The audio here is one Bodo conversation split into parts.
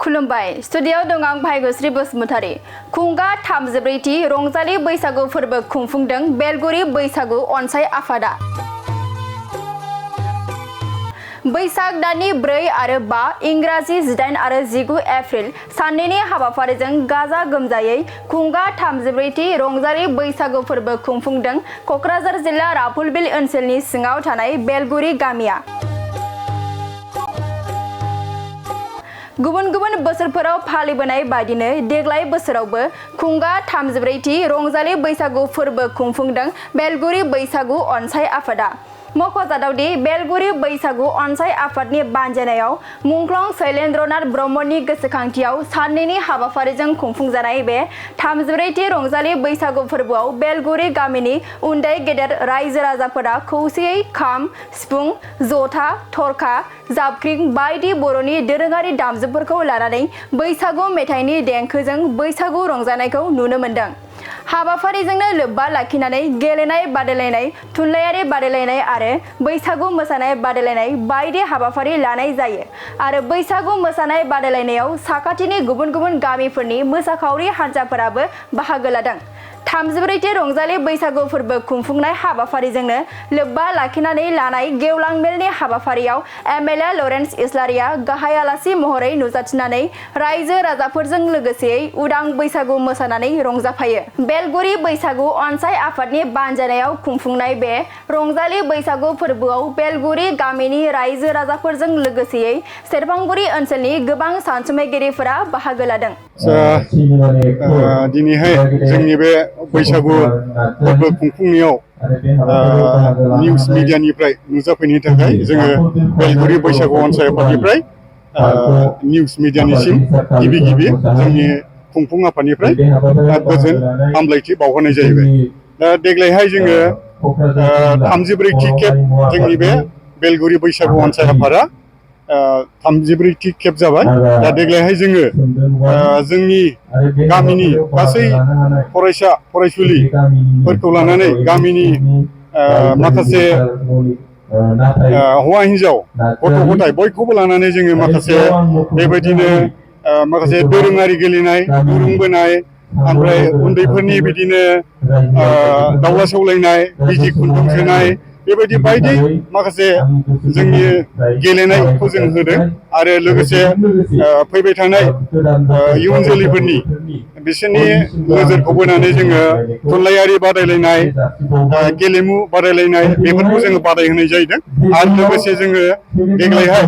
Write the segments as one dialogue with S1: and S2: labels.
S1: खुलुमबाय स्टुडियाव दं आं भाग्यश्री बसुमतारी। खुंगा 34थि रंजालि बैसागु फोरबो खुंफुंदों बेलगुरि बैसागु अनसाय आफादा। बैसाग दाननि 4 आरो 5 इंराजि 18 आरो 19 एप्रिल साननैनि हाबाफारिजों गाजा गोमजायै खुंगा 34थि रंजालि बैसागु फोरबो खुंफुंदों कक्राझार जिल्ला राफुलबिल ओनसोलनि सिङाव थानाय बेलगुरि गामिया। गुबुन गुबुन बोसोरफोराव फालिबोनाय बादिनो देग्लाय बोसोरावबो खुंगा 34थि रंजालि बैसागु फोरबो खुंफुंदों बेलगुरि बैसागु अनसाय आफादा। मख'जाथावदि बेलगुरि बैसागु अनसाय आफादनि बानजायनायाव मुंख्लं शैलेन्द्रनाथ ब्रह्मनि गोसोखांथियाव साननैनि हाबाफारिजों खुंफुंजानाय बे 34थि रंजालि बैसागु फोरबोआव बेलगुरि गामिनि उन्दै गेदेर रायजो राजाफोरा खौसेयै खाम, सिफुं, जथा, थरखा, जाबख्रिं बायदि बर'नि दोरोङारि दामजुफोरखौ लानानै बैसागु मेथाइनि देंखोजों बैसागु रंजानायखौ नुनो मोन्दों। हाबाफारिजोंनो लोब्बा लाखिनानै गेलेनाय बादायलायनाय, थुनलाइयारि बादायलायनाय आरो बैसागु मोसानाय बादायलायनाय बायदि हाबाफारि लानाय जायो आरो बैसागु मोसानाय बादायलायनायाव साखाथिनि गुबुन गुबुन गामिफोरनि मोसाखावरि हान्जाफोराबो बाहागो लादों। 34थि रंजालि बैसागु फोरबो खुंफुंनाय हाबाफारिजोंनो लोब्बा लाखिनानै लानाय गेवलां मेलनि हाबाफारियाव एमएलए लरेन्स इस्लारिया गाहाय आलासि महरै नुजाथिनानै रायजो राजाफोरजों लोगोसेयै उदां बैसागु मोसानानै रंजाफायो। बेलगुरि बैसागु अनसाय आफादनि बानजायनायाव खुंफुंनाय बे रंजालि बैसागु फोरबोआव बेलगुरि गामिनि रायजो राजाफोरजों लोगोसेयै सेरफांगुरि ओनसोलनि गोबां सानसुमैगिरिफोरा बाहागो लादों।
S2: दिनैहाय जोंनि बे बैसागु फोरबो खुंफुंनायाव निउस मिडियानिफ्राय नुजाफैनायनि थाखाय जोङो बेलगुरि बैसागु अनसाय आफादनिफ्राय निउस मिडियानिसिम गिबि जोंनि खुंफुं आफादनिफ्राय गोजोन हामलायथि बावहरनाय जाहैबाय। दा देग्लायहाय जोङो 34थि खेब जोंनि बे बेलगुरि बैसागु अनसाय आफादा 34थि खेब जाबाय। दा देग्लायहाय जोङो जोंनि गामिनि गासै फरायसा फरायसुलिफोरखौ लानानै गामिनि माखासे हौवा हिन्जाव गथ' गथाय बयखौबो लानानै जोङो माखासे बेबायदिनो माखासे दोरोङारि गेलेनाय, दुरुं बोनाय, ओमफ्राय उन्दैफोरनि बिदिनो दाउला सौलायनाय, बिजि खुन्दुं सोनाय बेबायदि बायदि माखासे जोंनि गेलेनायखौ जों होदों आरो लोगोसे फैबाय थानाय इयुन जोलैफोरनि बिसोरनि नोजोरखौ बोनानै जोङो थुनलाइयारि बादायलायनाय, गेलेमु बादायलायनाय बेफोरखौ जोङो बादायहोनाय जादों आरो लोगोसे जोङो देग्लायहाय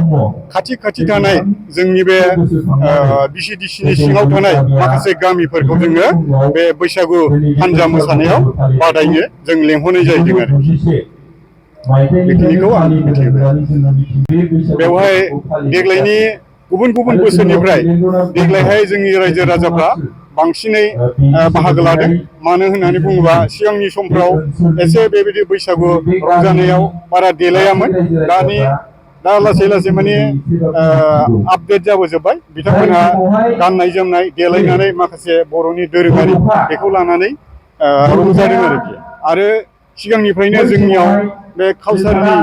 S2: खाथि थानाय जोंनि बे बिसिडिसिनि सिङाव थानाय माखासे गामिफोरखौ जोङो बे बैसागु हान्जा मोसानायाव बादायनो जों लेंहरनाय जाहैदों आरो बेखिनिखौ आं मिथिहोबाय। बेवहाय देग्लायनि गुबुन बोसोरनिफ्राय देग्लायहाय जोंनि रायजो राजाफ्रा बांसिनै बाहागो लादों। मानो होननानै बुङोबा सिगांनि समफ्राव एसे बेबायदि बैसागु रंजानायाव बारा देलायामोन। दा लासै माने आपडेट जाबोजोब्बाय। बिथांमोनहा गाननाय जोमनाय देलायनानै माखासे बर'नि दोरोङारि बेखौ लानानै रंजादों आरो सिगांनिफ्रायनो जोंनियाव बे कालसारनि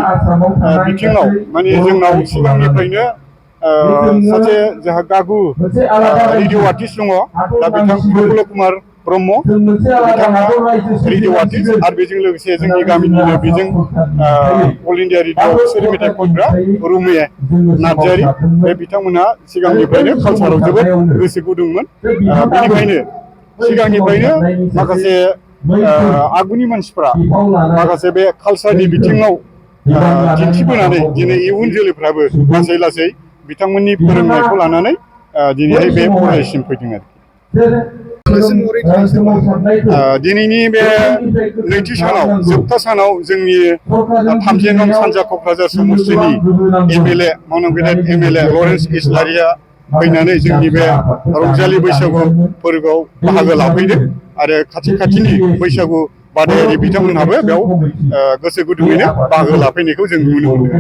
S2: बिथिङाव माने जोंनाव सिगांनिफ्रायनो सासे जोंहा गागु रेडिअ' आर्टिस्ट दङ। दा बिथां प्रफुल्ल कुमार ब्रह्म बिथाङा रेडिअ' आर्टिस्ट आरो बेजों लोगोसे जोंनि गामिनिनो बेजों अल इन्डिया रेडिअ' बिसोर मेथाइ खनग्रा रुमे नार्जारि बे बिथांमोनहा सिगांनिफ्रायनो कालसाराव जोबोद गोसो गुदुंमोन। बेनिखायनो सिगांनिफ्रायनो माखासे आगुनि मानसिफ्रा माखासे बे कालसारनि बिथिङाव दिन्थिबोनानै दिनै इयुन जोलैफ्राबो लासै बिथांमोननि फोरोंनायखौ लानानै दिनैहाय बे फरायसिम फैदों आरो दिनैनि बे नैथि सानाव जोबथा सानाव जोंनि 3 नं सानजा क'क्राझार समस्तिनि एमएलए मावनां एमएलए लरेन्स इस्लारिया फैनानै जोंनि बे रंजालि बैसागु फोरबोआव बाहागो लाफैदों आरो खाथिनि बैसागु बादायारि बिथांमोनहाबो बेयाव गोसो गुदुङैनो बाहागो लाफैनायखौ जों नुनो मोनो।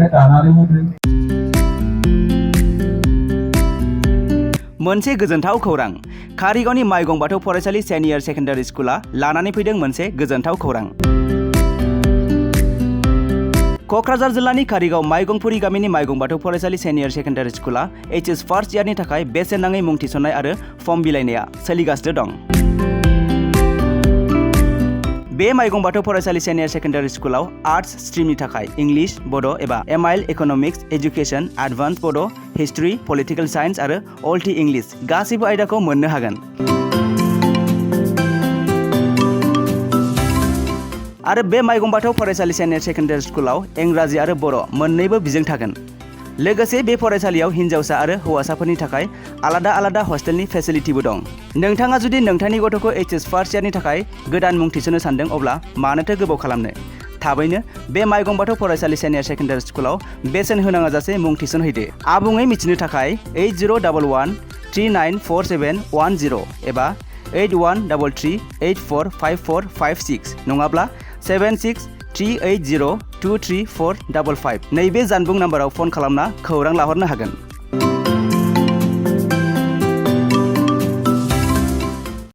S3: मोनसे गोजोनथाव खौरां। कारिगावनि माइगं बाथौ फरायसालि सिनियर सेकेन्डारि स्कुला लानानै फैदों मोनसे गोजोनथाव खौरां। क'क्राझार जिल्लानि कारिगाव माइगंपुरी गामिनि माइगं बाथौ फरायसालि सेनियर सेकेन्डारि स्कुला HS फार्स्ट इयारनि थाखाय बेसेन नाङै मुं थिसननाय आरो फर्म बिलाइनाया सोलिगासिनो दं। बे माइगं बाथौ फरायसालि सेनियर सेकेन्डारि स्कुलाव आर्ट्स स्ट्रिमनि थाखाय इंलिश, बड' एबा MIL इक'नमिक्स, एजुकेसन, एडभान्स बड', हिस्ट्रि, पलिटिकेल साइन्स आरो अल टि इंलिश गासैबो आयदाखौ मोननो हागोन। आरो बे माइगं बाथौ फरायसालि सेनियर सेकेन्डारि स्कुलाव इंराजि आरो बर' मोन्नैबो बिजों थागोन। लोगोसे बे फरायसालियाव हिन्जावसा आरो हौवासाफोरनि थाखाय आलादा आलादा हस्टेलनि फेसिलिटिबो दं। नोंथाङा जुदि नोंथांनि गथ'खौ HS फार्स्ट इयारनि थाखाय गोदान मुं थिसननो सानदों अब्ला मानोथो गोबाव खालामनो? थाबैनो बे माइगं बाथौ फरायसालि सेनियर सेकेन्डारि स्कुलाव बेसेन होनाङा जासे मुं थिसनहैदो। आबुङै मिथिनो थाखाय 8011 394710 एबा 8133845456 नङाब्ला 7638023455 नैबे जानबुं नाम्बाराव फन खालामना खौरां लाहरनो हागोन।